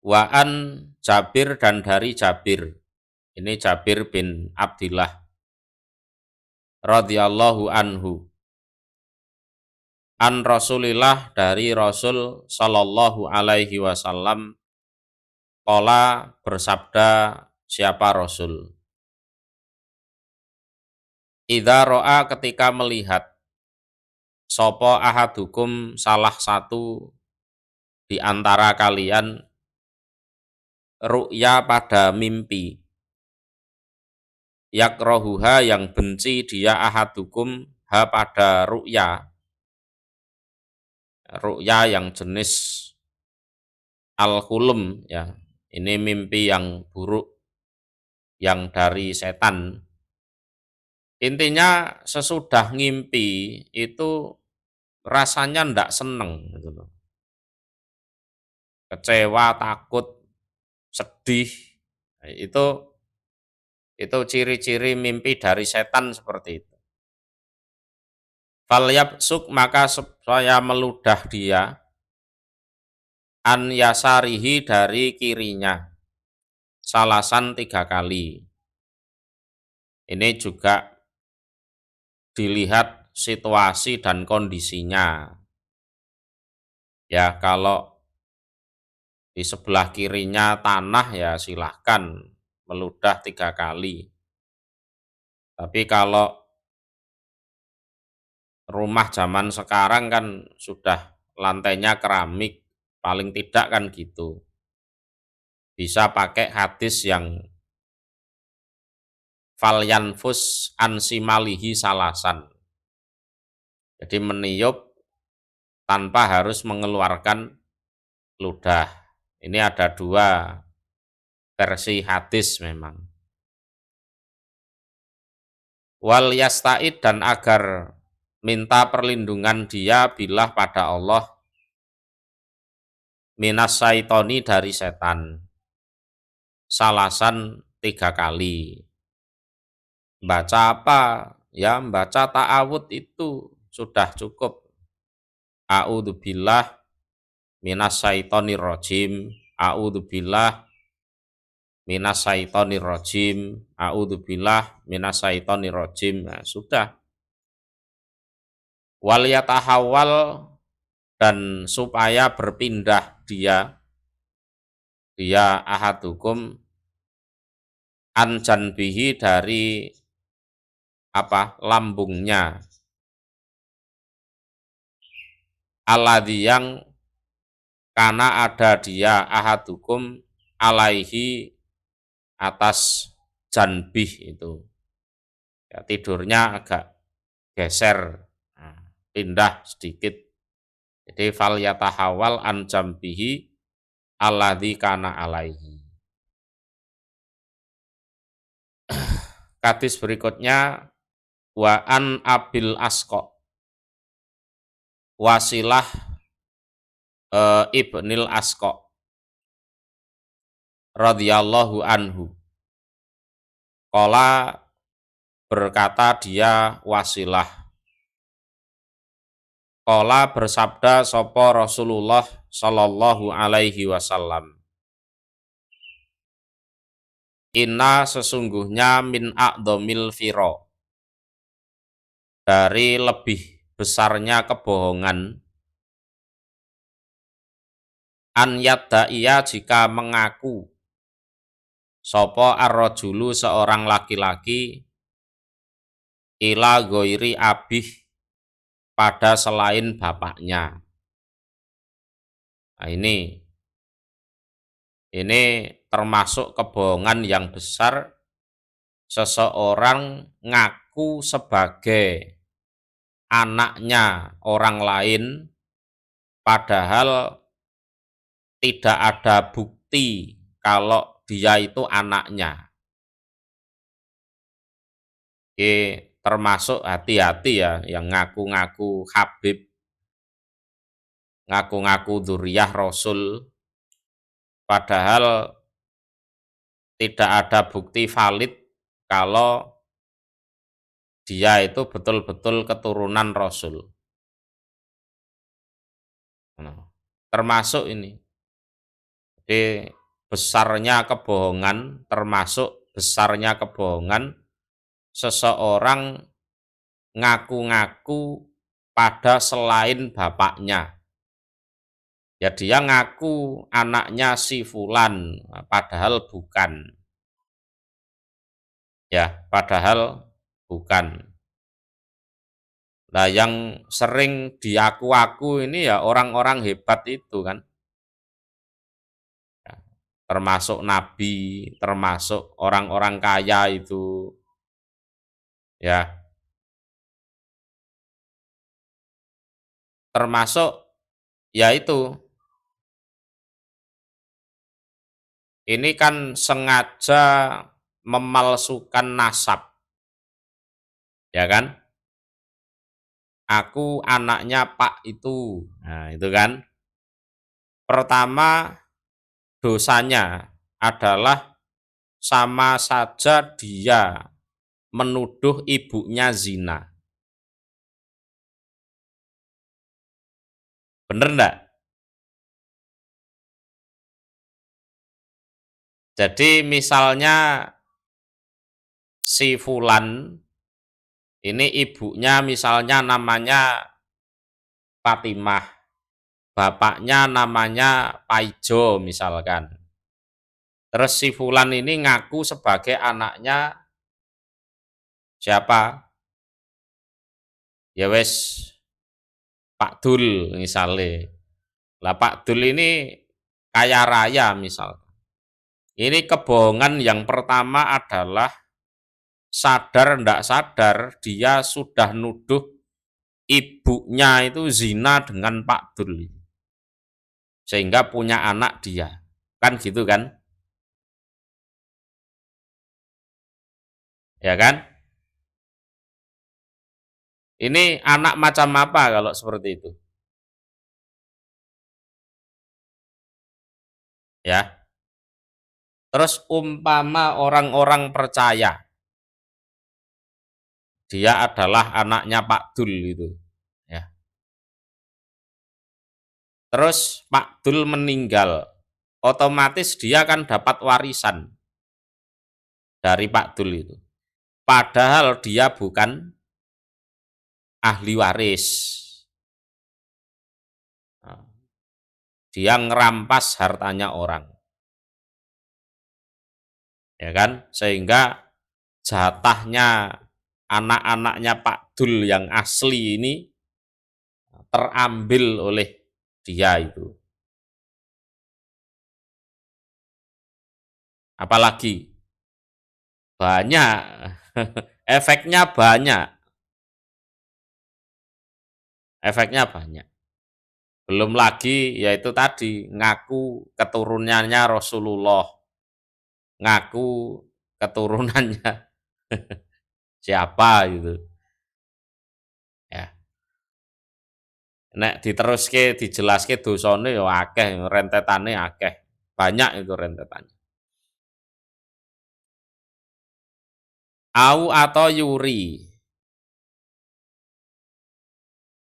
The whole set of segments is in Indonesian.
Wa an Jabir dan dari Jabir. Ini Jabir bin Abdillah radhiyallahu anhu. An Rasulillah dari Rasul sallallahu alaihi wasallam qala bersabda siapa Rasul. Idza ro'a ketika melihat sopo ahadukum salah satu di antara kalian ru'ya pada mimpi yakrohuha yang benci dia ahadukum ha pada ru'ya yang jenis al-hulum ya, ini mimpi yang buruk yang dari setan. Intinya sesudah ngimpi itu rasanya ndak seneng gitu loh. Kecewa, takut, sedih. Nah, itu ciri-ciri mimpi dari setan seperti itu. Falyabsuk maka supaya meludah dia an yasarihi dari kirinya salasan 3 kali. Ini juga dilihat situasi dan kondisinya. Ya kalau di sebelah kirinya tanah ya silahkan meludah 3 kali. Tapi kalau rumah zaman sekarang kan sudah lantainya keramik, paling tidak kan gitu. Bisa pakai hadis yang falyanfus ansimalihi salasan. Jadi meniup tanpa harus mengeluarkan ludah. Ini ada 2 versi hadis memang. Wal yasta'id dan agar minta perlindungan dia billah pada Allah minas syaitoni dari setan salasan 3 kali. Baca apa? Ya baca ta'awud itu sudah cukup. A'udzubillah minas syaitonir rajim, a'udzubillah minas syaitonir rajim, a'udzubillah minas syaitonir rajim. Nah, sudah. Wal yatahawwal dan supaya berpindah dia ahadukum an janbihi dari lambungnya alladzi yang karena ada dia ahadukum alaihi atas janbih itu ya, tidurnya agak geser, pindah sedikit. Jadi fal yatahawal an jambihi alladzi kana alaihi. Hadis berikutnya wa an abil asqa wasilah ibnil asqa radhiyallahu anhu. Qala berkata dia wasilah. Qala bersabda sapa Rasulullah sallallahu alaihi wasallam. Inna sesungguhnya min a'dhamil firo dari lebih besarnya kebohongan an yadda'iya jika mengaku sapa ar-rajulu seorang laki-laki ila ghairi abih pada selain bapaknya. Nah, ini termasuk kebohongan yang besar, seseorang ngaku sebagai anaknya orang lain padahal tidak ada bukti kalau dia itu anaknya. Termasuk hati-hati ya yang ngaku-ngaku Habib, ngaku-ngaku dzurriyyah Rasul padahal tidak ada bukti valid kalau dia itu betul-betul keturunan Rasul. Nah, termasuk ini Jadi besarnya kebohongan, termasuk besarnya kebohongan seseorang ngaku-ngaku pada selain bapaknya. Ya dia ngaku anaknya si fulan, padahal bukan. Ya, padahal bukan. Nah, yang sering diaku-aku ini ya orang-orang hebat itu kan. Ya, termasuk nabi, termasuk orang-orang kaya itu. Ya, termasuk ya itu. Ini kan sengaja memalsukan nasab, ya kan? Aku anaknya Pak itu. Nah, itu kan. Pertama, dosanya adalah sama saja dia menuduh ibunya zina. Bener enggak? Jadi misalnya si Fulan, ini ibunya misalnya namanya Fatimah, bapaknya namanya Paijo misalkan. Terus si Fulan ini ngaku sebagai anaknya siapa? Ya wes Pak Dul misalnya. Lah Pak Dul ini kaya raya misal. Ini kebohongan yang pertama adalah sadar ndak sadar dia sudah nuduh ibunya itu zina dengan Pak Dul. Sehingga punya anak dia. Kan gitu kan? Ya kan? Ini anak macam apa kalau seperti itu? Ya. Terus umpama orang-orang percaya dia adalah anaknya Pak Dul itu, ya. Terus Pak Dul meninggal, otomatis dia kan dapat warisan dari Pak Dul itu. Padahal dia bukan ahli waris. Nah, dia ngerampas hartanya orang, ya kan? Sehingga jatahnya anak-anaknya Pak Dul yang asli ini terambil oleh dia itu. Apalagi banyak, efeknya banyak, efeknya banyak. Belum lagi yaitu tadi ngaku keturunannya Rasulullah, ngaku keturunannya siapa gitu. Ya, nek diteruske dijelaske dosane ya akeh, rentetane akeh. Banyak itu rentetannya. Au atau yuri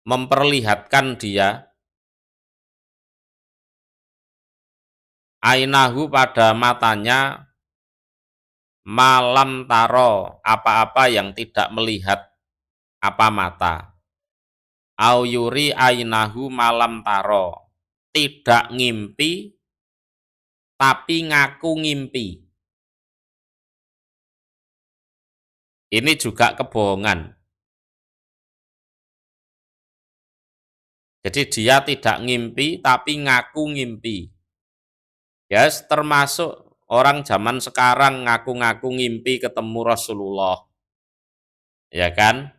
memperlihatkan dia ainahu pada matanya malam taro apa-apa yang tidak melihat apa mata. Au yuri ainahu malam taro tidak ngimpi tapi ngaku ngimpi. Ini juga kebohongan. Jadi dia tidak ngimpi tapi ngaku ngimpi. Ya, termasuk orang zaman sekarang ngaku-ngaku ngimpi ketemu Rasulullah. Ya kan?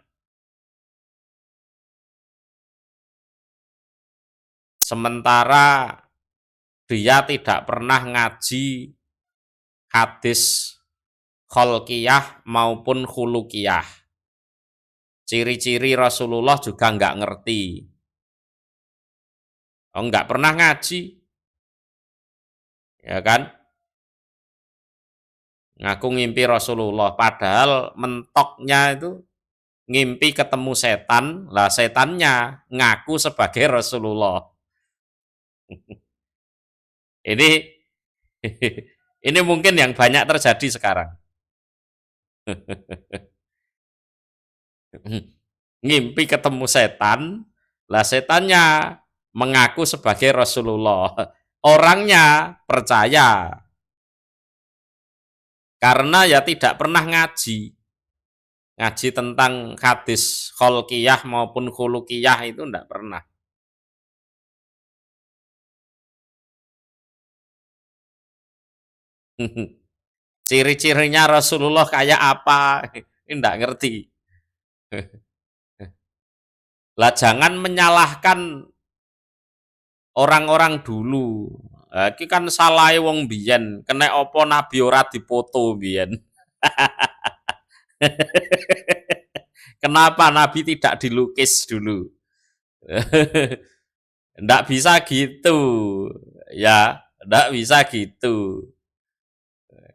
Sementara dia tidak pernah ngaji hadis kholqiyah maupun khulukiyah. Ciri-ciri Rasulullah juga nggak ngerti. Oh, nggak pernah ngaji. Ya kan? Ngaku ngimpi Rasulullah. Padahal mentoknya itu ngimpi ketemu setan. Lah setannya ngaku sebagai Rasulullah. Ini Ini mungkin yang banyak terjadi sekarang. Ngimpi ketemu setan, lah setannya mengaku sebagai Rasulullah. Orangnya percaya karena ya tidak pernah ngaji. Ngaji tentang hadis kholqiyah maupun khuluqiyah itu tidak pernah. Ciri-cirinya Rasulullah kayak apa? Ini tidak ngerti. Lah jangan menyalahkan orang-orang dulu. Iki kan salah wong biyen, kena opo nabi ora dipoto biyen. Kenapa nabi tidak dilukis dulu? Ndak bisa gitu. Ya, ndak bisa gitu.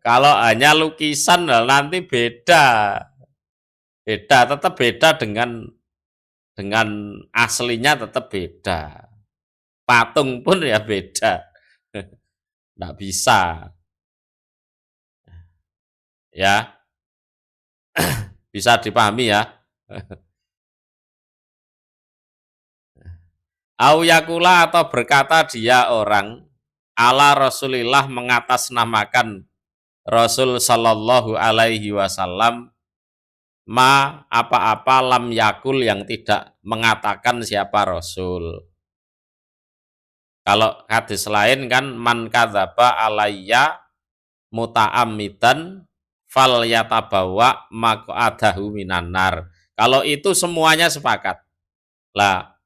Kalau hanya lukisan nanti beda. Beda, tetap beda dengan aslinya tetap beda. Patung pun ya beda. Nggak bisa. Ya, bisa dipahami ya. Au yakula atau berkata dia orang ala Rasulillah mengatasnamakan Rasul sallallahu alaihi wasallam ma apa-apa lam yakul yang tidak mengatakan siapa Rasul. Kalau hadis lain kan man kadzaba alayya muta'ammidan fal yatabawa maq'adahu minan nar. Kalau itu semuanya sepakat. Lah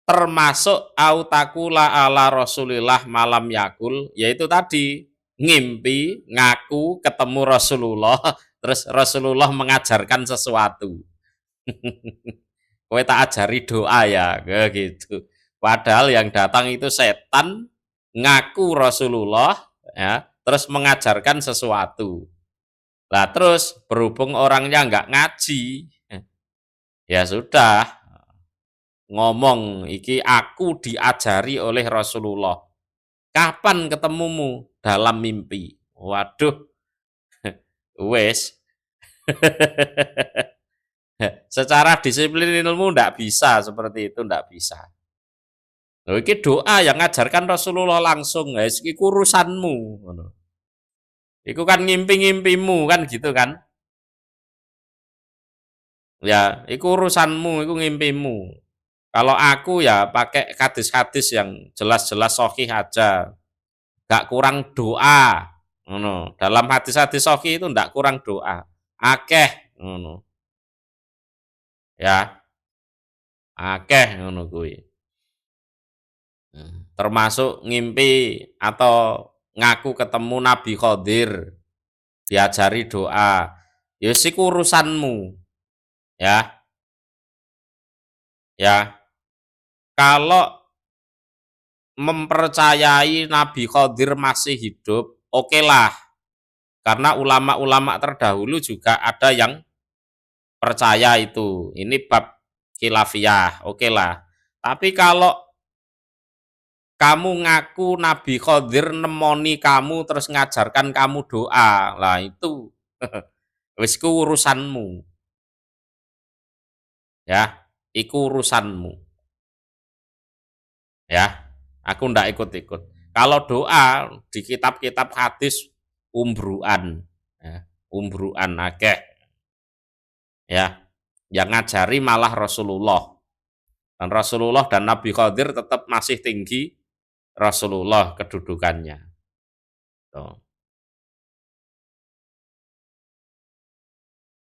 termasuk autakula ala Rasulillah malam yakul, yaitu tadi ngimpi ngaku ketemu Rasulullah terus Rasulullah mengajarkan sesuatu. Kowe tak ajari doa ya, gitu. Padahal yang datang itu setan ngaku Rasulullah ya, terus mengajarkan sesuatu. Lah terus berhubung orangnya nggak ngaji, ya sudah ngomong iki aku diajari oleh Rasulullah. Kapan ketemumu? Dalam mimpi. Waduh, wes. Secara disiplin ilmu ndak bisa seperti itu, ndak bisa. Loh, iki doa yang ngajarkan Rasulullah langsung, guys. Iki urusanmu. Iku kan ngimpi-ngimpimu kan gitu kan? Ya, iku urusanmu, iku ngimpimu. Kalau aku ya pakai hadis-hadis yang jelas-jelas sahih aja. Gak kurang doa. Ngono. Dalam hadis-hadis sahih itu ndak kurang doa. Akeh ngono. Ya, akeh ngono kuwi. Termasuk ngimpi atau ngaku ketemu Nabi Khidir, diajari doa. Ya sik urusanmu. Ya, ya. Kalau mempercayai Nabi Khidir masih hidup, oke lah. Karena ulama-ulama terdahulu juga ada yang percaya itu. Ini bab khilafiyah, oke lah. Tapi kalau kamu ngaku Nabi Khidir nemoni kamu terus ngajarkan kamu doa, lah itu wis ku urusanmu. Ya, iku urusanmu. Ya, aku ndak ikut-ikut. Kalau doa di kitab-kitab hadis umbruan, ya, umbruan akeh. Ya, yang ngajari malah Rasulullah. Dan Rasulullah dan Nabi Khidir tetap masih tinggi Rasulullah kedudukannya. Tuh.